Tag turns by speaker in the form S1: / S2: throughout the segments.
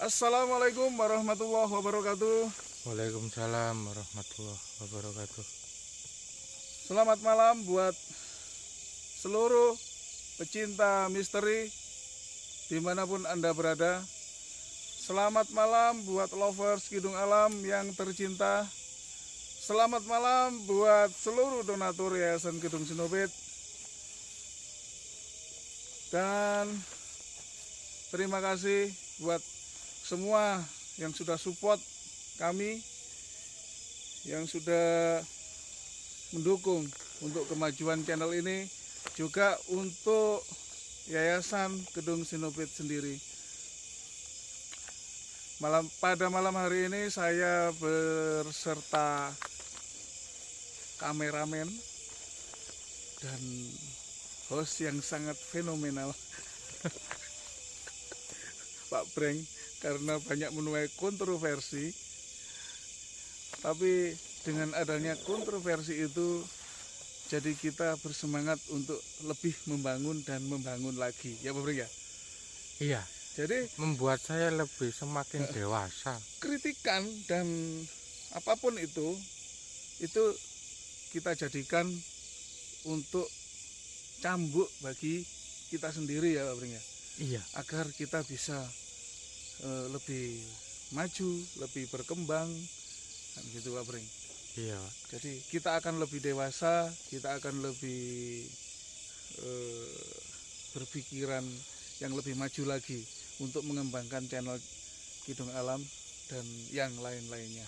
S1: Assalamualaikum warahmatullahi wabarakatuh.
S2: Waalaikumsalam warahmatullahi wabarakatuh.
S1: Selamat malam buat seluruh pecinta misteri dimanapun Anda berada. Selamat malam buat lovers Kidung Alam yang tercinta. Selamat malam buat seluruh donatur Yayasan Kidung Sinobit. Dan terima kasih buat semua yang sudah support kami, yang sudah mendukung untuk kemajuan channel ini, juga untuk Yayasan Kidung Sinobit sendiri. Pada malam hari ini saya berserta kameramen dan host yang sangat fenomenal, Pak Breng, karena banyak menuai kontroversi. Tapi dengan adanya kontroversi itu, jadi kita bersemangat untuk lebih membangun dan membangun lagi, ya Pak Breng ya.
S2: Iya,
S1: Jadi
S2: membuat saya lebih semakin dewasa.
S1: kritikan dan apapun itu kita jadikan untuk cambuk bagi kita sendiri, ya Pak Breng ya,
S2: Iya,
S1: agar kita bisa lebih maju, lebih berkembang, kan gitu Pak Breng.
S2: iya.
S1: Jadi kita akan lebih dewasa, kita akan lebih berpikiran yang lebih maju lagi untuk mengembangkan channel Kidung Alam dan yang lain-lainnya.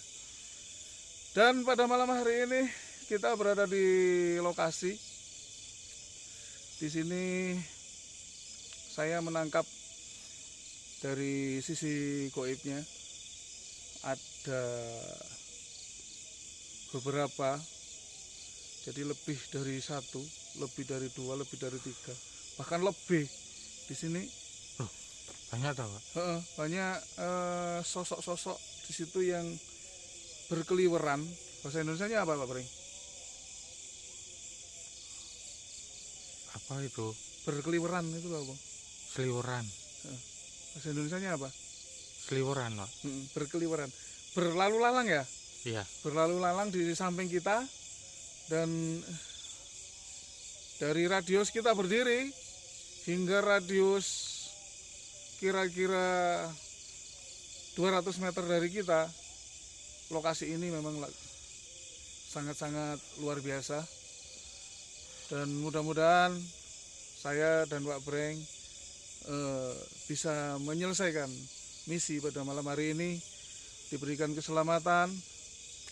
S1: Dan pada malam hari ini kita berada di lokasi. Di sini saya menangkap dari sisi goibnya ada beberapa, jadi lebih dari satu, lebih dari dua, lebih dari tiga, bahkan lebih di sini.
S2: Banyak tau, Pak?
S1: Banyak sosok-sosok di situ yang berkeliweran. Bahasa Indonesianya apa Pak Breng?
S2: Apa itu?
S1: Berkeliweran itu apa?
S2: Seliweran.
S1: Bahasa Indonesianya apa?
S2: Seliweran, Pak.
S1: Berkeliweran, berlalu lalang ya,
S2: Iya,
S1: berlalu lalang di samping kita. Dan dari radius kita berdiri hingga radius kira-kira 200 meter dari kita, lokasi ini memang sangat-sangat luar biasa. Dan mudah-mudahan saya dan Pak Breng bisa menyelesaikan misi pada malam hari ini, diberikan keselamatan,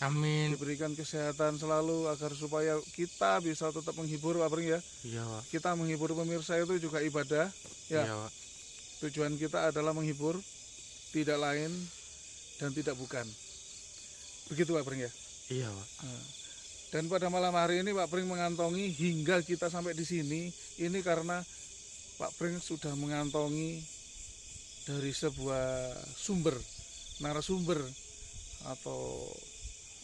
S2: amin.
S1: diberikan kesehatan selalu, agar supaya kita bisa tetap menghibur Pak Breng ya.
S2: Iya, Pak.
S1: Kita menghibur pemirsa itu juga ibadah ya.
S2: Iya, Pak.
S1: Tujuan kita adalah menghibur, tidak lain dan tidak bukan. Begitu Pak Breng ya.
S2: Iya, Pak.
S1: Dan pada malam hari ini Pak Breng mengantongi hingga kita sampai di sini, ini karena Pak Breng sudah mengantongi dari sebuah sumber, narasumber atau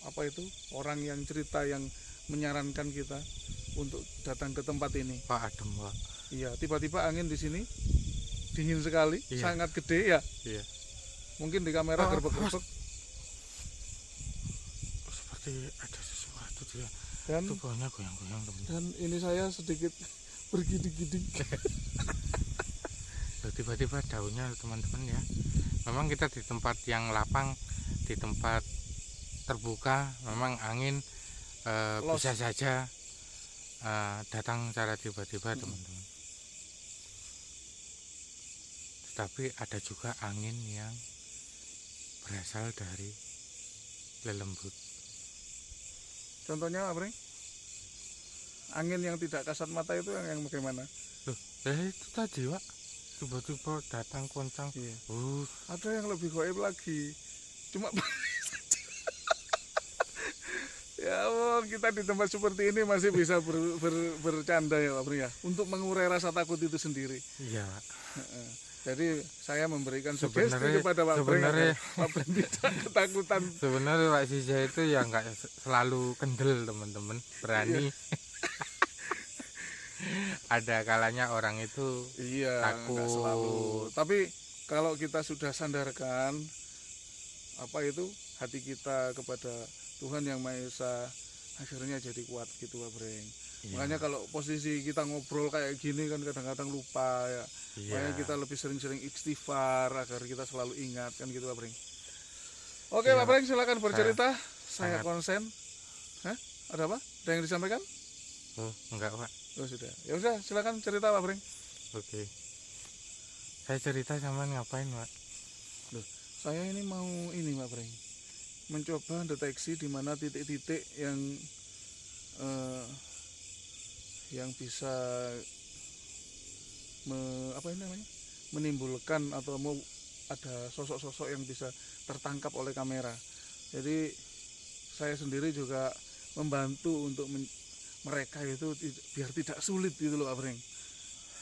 S1: apa itu, orang yang cerita yang menyarankan kita untuk datang ke tempat ini.
S2: Pak adem, Pak.
S1: Iya, tiba-tiba angin di sini dingin sekali,
S2: Iya.
S1: sangat gede ya.
S2: Iya.
S1: Mungkin di kamera gerbek-gerbek.
S2: Seperti ada sesuatu dia.
S1: Dan
S2: Itu bawahnya goyang-goyang, teman.
S1: dan ini saya sedikit bergidik-gidik.
S2: Tiba-tiba daunnya, teman-teman ya. Memang kita di tempat yang lapang, di tempat terbuka, memang angin bisa saja datang secara tiba-tiba, teman-teman. Tetapi ada juga angin yang berasal dari lelembut.
S1: Contohnya Pak Breng, angin yang tidak kasat mata itu yang bagaimana?
S2: Loh, itu tadi, Pak. Tiba-tiba datang kencang.
S1: Iya.
S2: Ada
S1: Ada yang lebih goib lagi. Cuma ya Allah, kita di tempat seperti ini masih bisa bercanda ya Pak Breng ya, untuk mengurai rasa takut itu sendiri.
S2: Iya, Pak.
S1: Jadi saya memberikan
S2: Sebenarnya-
S1: sugesti kepada Pak Breng
S2: sebenarnya-
S1: agar Pak Breng tidak ketakutan.
S2: Sebenarnya Pak Sija itu ya nggak selalu kendel, teman-teman. Berani. Ada kalanya orang itu
S1: Iya,
S2: takut.
S1: nggak selalu. Tapi kalau kita sudah sandarkan apa itu hati kita kepada Tuhan Yang Maha Esa, akhirnya jadi kuat gitu Pak Breng.
S2: Iya.
S1: Makanya kalau posisi kita ngobrol kayak gini kan kadang-kadang lupa ya.
S2: Iya.
S1: Makanya kita lebih sering-sering istighfar agar kita selalu ingat kan gitu Pak Breng. Oke
S2: Iya,
S1: Pak Breng, silakan bercerita. Saya
S2: sangat-
S1: konsen. Hah? Ada apa? Ada yang disampaikan?
S2: Oh, enggak Pak.
S1: Oh sudah. Ya udah, silakan cerita Pak Breng.
S2: Oke. Saya cerita sama ngapain Pak?
S1: Loh, saya ini mau ini Pak Breng, mencoba deteksi di mana titik-titik yang bisa apa ini namanya, menimbulkan atau mau ada sosok-sosok yang bisa tertangkap oleh kamera. Jadi saya sendiri juga membantu untuk mereka itu biar tidak sulit gitu loh Pak Breng.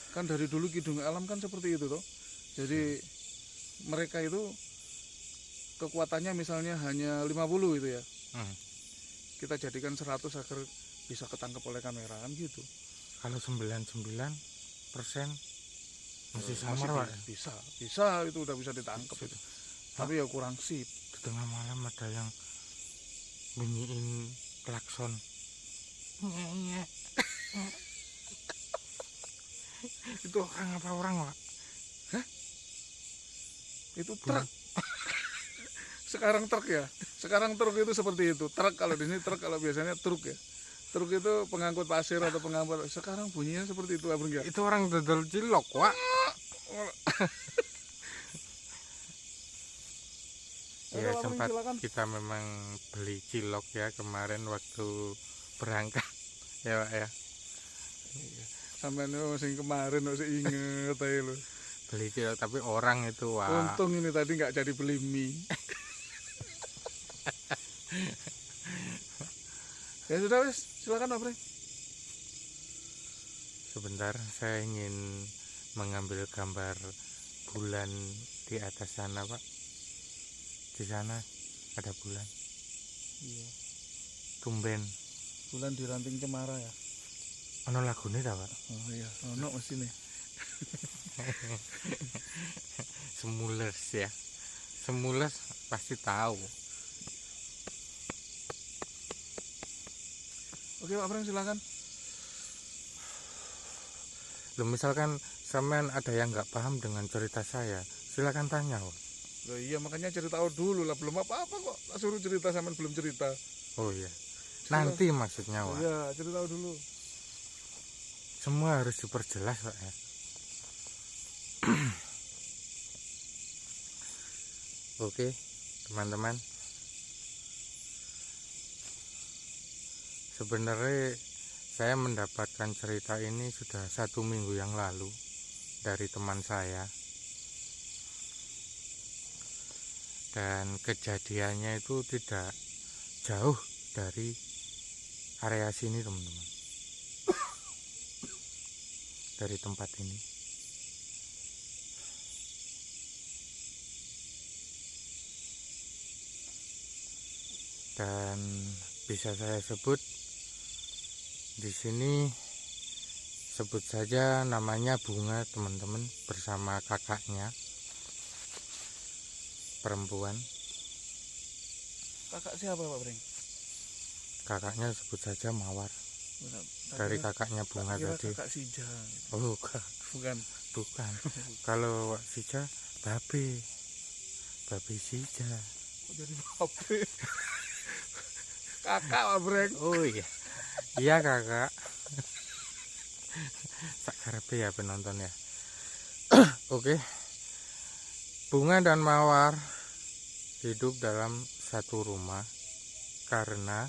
S1: Kan dari dulu Kidung Alam kan seperti itu toh. Jadi mereka itu kekuatannya misalnya hanya 50 itu ya. Kita jadikan 100 agar bisa ketangkep oleh kamera kan gitu.
S2: Kalau 99% masih samar Pak.
S1: Bisa itu udah bisa ditangkap itu. Tapi ya kurang sip.
S2: Di tengah malam ada yang bunyiin klakson. Itu orang apa orang Pak?
S1: Itu truk. Sekarang truk ya. Sekarang truk itu seperti itu. Truk kalau di sini truk, kalau biasanya truk ya. Truk itu pengangkut pasir atau pengangkut. Sekarang bunyinya seperti itu Abang ya.
S2: Itu orang dodol cilok Pak. Ya
S1: Oke, Pak
S2: sempat
S1: Pring, silakan.
S2: kita memang beli cilok ya kemarin waktu berangkat ya Pak ya.
S1: Sampai sing kemarin masih inget aja lo.
S2: Beli cilok tapi orang itu Pak.
S1: Untung ini tadi nggak jadi beli mie. Ya sudah wes, silakan Pak Pring.
S2: Sebentar saya ingin mengambil gambar bulan di atas sana Pak. Di sana ada bulan.
S1: Iya.
S2: Tumben.
S1: Bulan di ranting cemara ya.
S2: Ono lagune ta Pak?
S1: Oh iya, ono mesti nih.
S2: Semules ya. Semules pasti tahu.
S1: Oke Pak Pring, silakan.
S2: Loh, misalkan sampean ada yang nggak paham dengan cerita saya, silakan tanya Pak.
S1: Loh iya, makanya cerita dulu lah, belum apa-apa kok. Tak suruh cerita sampean belum cerita.
S2: Oh iya. Nanti maksudnya Pak.
S1: Iya, cerita dulu.
S2: Semua harus diperjelas Pak ya. Oke, teman-teman. Sebenarnya saya mendapatkan cerita ini sudah 1 minggu yang lalu dari teman saya. Dan kejadiannya itu tidak jauh dari area sini teman-teman. Dari tempat ini. Dan bisa saya sebut di sini, sebut saja namanya Bunga teman-teman, bersama kakaknya perempuan.
S1: Kakak siapa Pak Pring?
S2: Kakaknya sebut saja Mawar.
S1: Benar.
S2: Dari kakaknya Bunga
S1: kira
S2: tadi.
S1: kakak Sija.
S2: Oh
S1: Bukan.
S2: bukan. Kalau Sija babe Sija.
S1: Kok jadi babe? Kakak Pak Pring.
S2: Oh iya. Iya kakak. Sak karepe ya penonton ya. Oke. Bunga dan Mawar hidup dalam satu rumah karena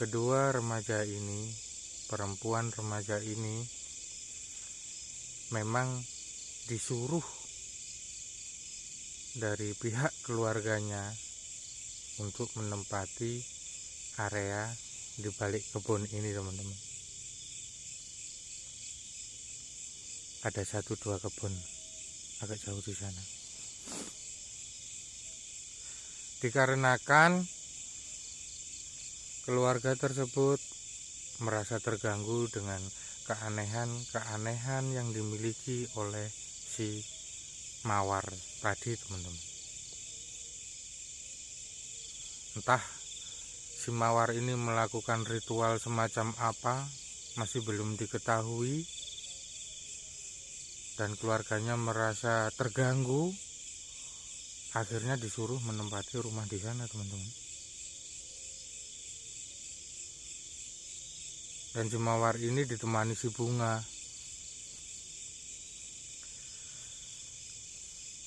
S2: kedua remaja ini, perempuan remaja ini memang disuruh dari pihak keluarganya untuk menempati area di balik kebun ini teman-teman. Ada 1-2 kebun agak jauh di sana. Dikarenakan keluarga tersebut merasa terganggu dengan keanehan yang dimiliki oleh si mawar tadi teman-teman. Entah si mawar ini melakukan ritual semacam apa masih belum diketahui, dan keluarganya merasa terganggu, akhirnya disuruh menempati rumah di sana teman-teman. Dan si mawar ini ditemani si bunga.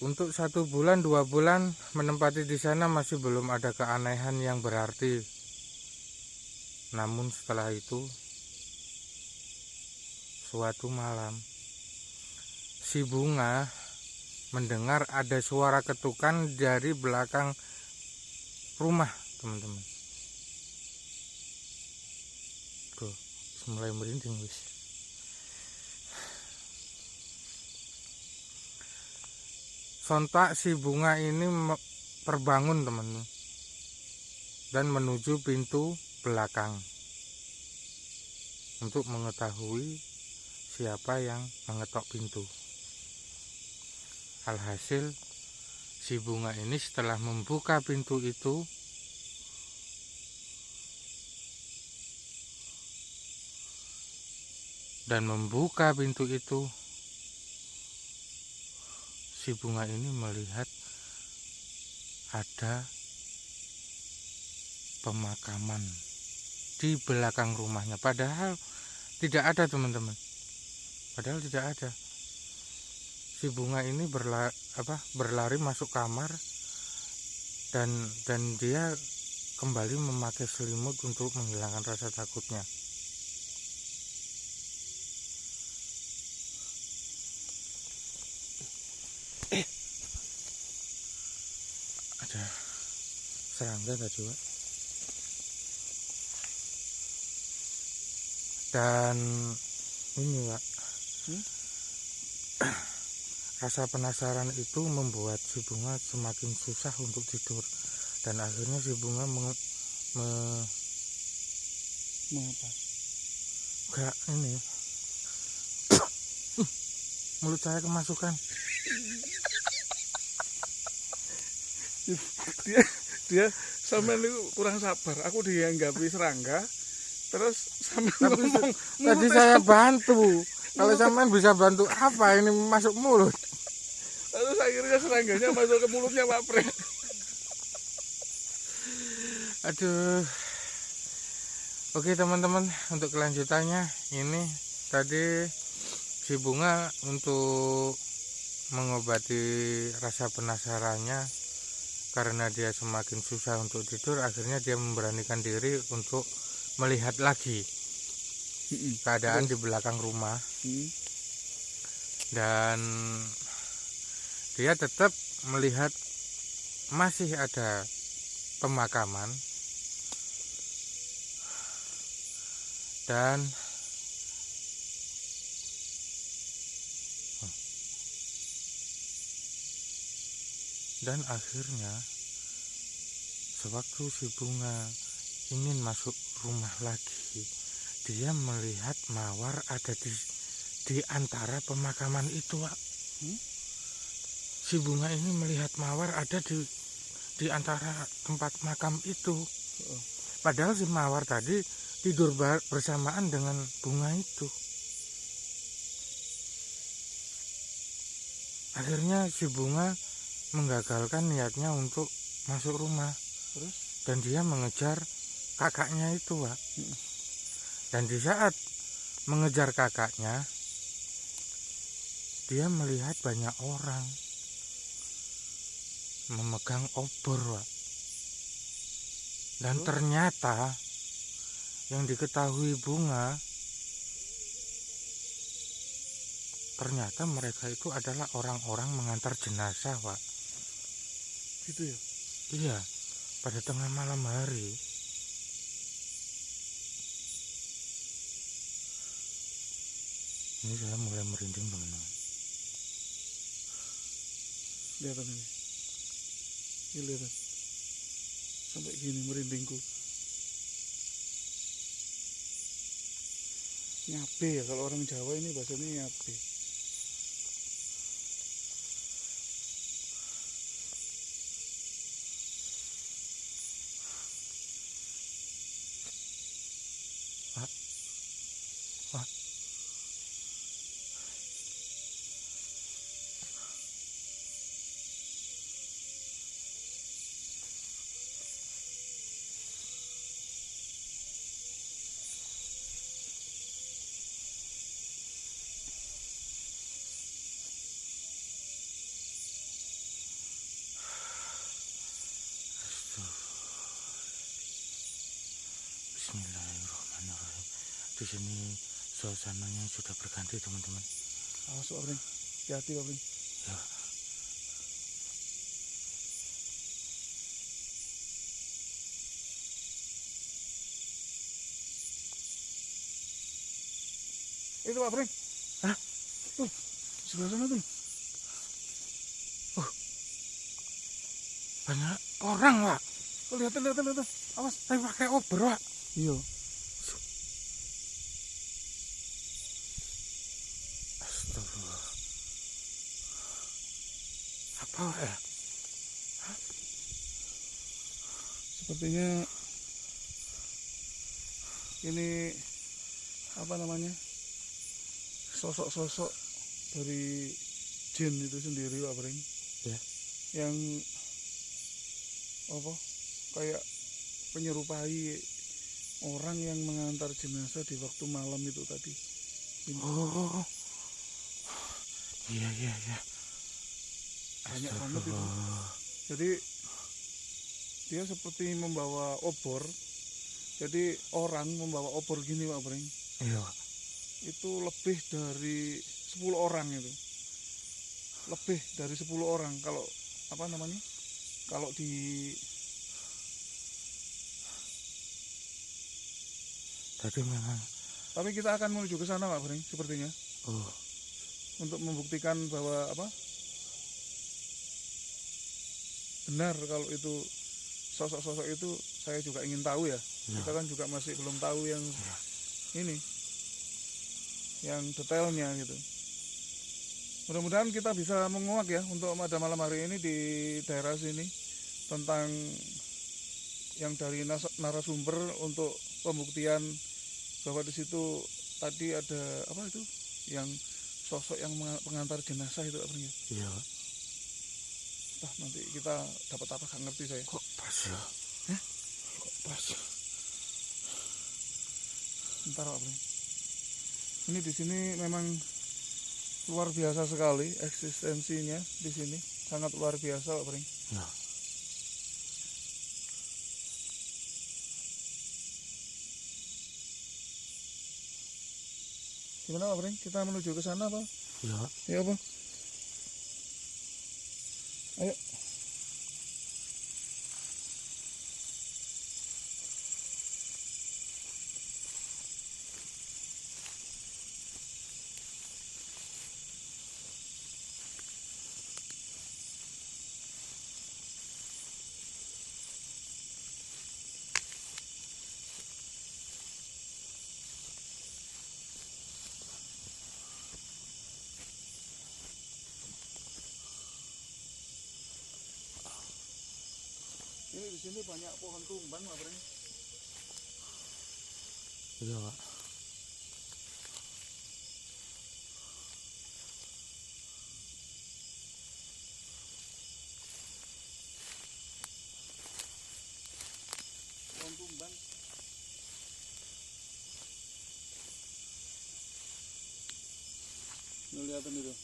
S2: Untuk 1 bulan 2 bulan menempati di sana masih belum ada keanehan yang berarti. Namun setelah itu, suatu malam si bunga mendengar ada suara ketukan dari belakang rumah teman-teman. Tuh, mulai merinding wis. Sontak si bunga ini terbangun teman-teman dan menuju pintu belakang untuk mengetahui siapa yang mengetok pintu. Alhasil si bunga ini setelah membuka pintu itu, si bunga ini melihat ada pemakaman di belakang rumahnya. Padahal tidak ada teman-teman. Padahal tidak ada. Si bunga ini berlari masuk kamar dan dia kembali memakai selimut untuk menghilangkan rasa takutnya. Ada serangga tadi, Pak. Dan ini, Pak, rasa penasaran itu membuat si bunga semakin susah untuk tidur, dan akhirnya si bunga
S1: Mengapa?
S2: Enggak, ini mulut saya kemasukan.
S1: dia sampean itu kurang sabar. Aku dianggapi serangga, terus sampean
S2: Tapi
S1: ngomong
S2: tadi
S1: mulutnya
S2: saya bantu. Kalau sampean bisa bantu apa ini masuk mulut?
S1: terus akhirnya serangganya masuk ke mulutnya Pak Pring.
S2: Aduh. Oke teman-teman, untuk kelanjutannya ini tadi si bunga untuk mengobati rasa penasarannya, karena dia semakin susah untuk tidur, akhirnya dia memberanikan diri untuk melihat lagi keadaan di belakang rumah. Dan dia tetap melihat masih ada pemakaman, dan akhirnya sewaktu si bunga ingin masuk rumah lagi, dia melihat mawar ada di antara pemakaman itu, Pak. Si bunga ini melihat mawar ada di antara tempat makam itu. Padahal si mawar tadi tidur bersamaan dengan bunga itu. Akhirnya si bunga menggagalkan niatnya untuk masuk rumah. Dan dia mengejar kakaknya itu, Pak. Dan di saat mengejar kakaknya, dia melihat banyak orang memegang obor, Pak. Dan ternyata yang diketahui bunga, ternyata mereka itu adalah orang-orang mengantar jenazah, Pak.
S1: Gitu ya?
S2: Iya, pada tengah malam hari. Ini saya mulai merinding, teman-teman.
S1: Lihat ini. Ini lihat. Sampai gini merindingku. Nyabe ya, kalau orang Jawa ini bahasanya nyabe.
S2: di sini suasananya sudah berganti teman-teman.
S1: Awas Pak Pring, hati-hati Pak Pring.
S2: Ya.
S1: Itu Pak Pring.
S2: Hah?
S1: Tuh, sebelah sana tuh.
S2: Banyak orang, Pak.
S1: Oh, lihat. Awas.
S2: Tapi pakai obor, Pak.
S1: Iya.
S2: Astagfirullah. Apa ya?
S1: Sepertinya ini apa namanya? Sosok-sosok dari jin itu sendiri Pak Pring.
S2: Ya.
S1: Yang apa? Kayak penyerupai orang yang mengantar jenazah di waktu malam itu tadi. Ini.
S2: Oh. Iya.
S1: Banyak banget itu. Jadi dia seperti membawa obor. Jadi orang membawa obor gini Pak Pring.
S2: Iya.
S1: Itu lebih dari 10 orang itu. Lebih dari 10 orang kalau apa namanya? Kalau di
S2: Tadi memang.
S1: Tapi kita akan menuju ke sana Pak Pring sepertinya.
S2: Oh.
S1: Untuk membuktikan bahwa apa? Benar kalau itu sosok-sosok itu saya juga ingin tahu ya. Kita kan juga masih belum tahu yang ini, yang detailnya gitu. Mudah-mudahan kita bisa menguak ya untuk pada malam hari ini di daerah sini tentang yang dari narasumber untuk pembuktian bahwa di situ tadi ada apa itu yang sosok yang pengantar jenazah itu apa ya?
S2: Iya.
S1: Nah, nanti kita dapat apa gak ngerti saya.
S2: Kok pas ya? Kok pas?
S1: Bentar Pak Pring. Ini di sini memang luar biasa sekali eksistensinya di sini, sangat luar biasa Pak Pring.
S2: Ya.
S1: Gimana Pak Pring? Kita menuju ke sana Pak?
S2: Ya.
S1: Ya Pak. Ayo. Ini di sini banyak pohon tumbang Pak Pring.
S2: Iya, Pak.
S1: Pohon tumbang. Lihatin itu.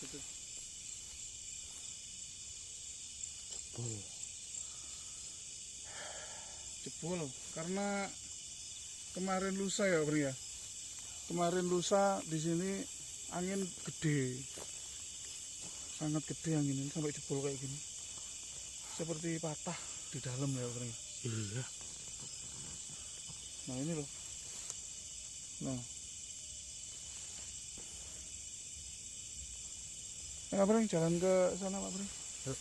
S1: Situ. Jebol karena kemarin lusa ya Bro ya. Kemarin lusa di sini angin gede. Sangat gede angin ini sampai jebol kayak gini. Seperti patah di dalam ya Bro.
S2: Iya.
S1: Nah ini loh. Nah. Pak Pring jalan ke sana Pak Pring.
S2: Yuk.